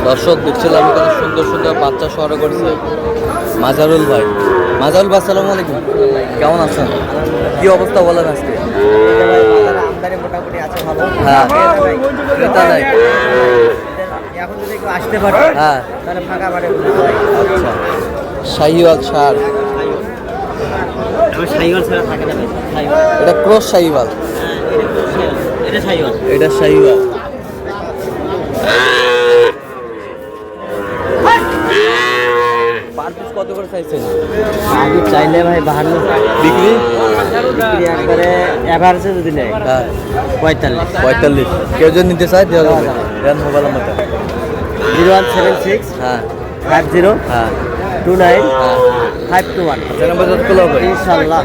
দর্শক দেখছিলাম কত সুন্দর সুন্দর বাচ্চা সংগ্রহ করছে মাজারুল ভাই। মাজারুল ভাই আসসালামু আলাইকুম, কেমন আছেন? কি অবস্থা বলেন আজকে? আমদানি মোটামুটি আছে ভালো। হ্যাঁ, ক্রেতা নাই। এখন যদি একটু আসতে পারে হ্যাঁ, তাহলে ফাঁকা পারে। আচ্ছা। শাহিওয়াল সার, সাইওয়াল ছাড়া থাকে না ভাই। এটা ক্রস শাহিওয়াল, এটা সাইওয়াল। এটা শাহিওয়াল। পার পিস কত করে চাইছেন? আগে চাইলে ভাই 52, বিক্রি বিক্রি একবারে এভারেজে যদি নেয় হ্যাঁ 45। 45। কেউ যদি নিতে চায় দেওয়া যাবে। দেন মোবাইলের মতো 0176 হ্যাঁ 50 হ্যাঁ 29 হ্যাঁ 521। চ্যানেল বাজার খোলা হবে ইনশাআল্লাহ।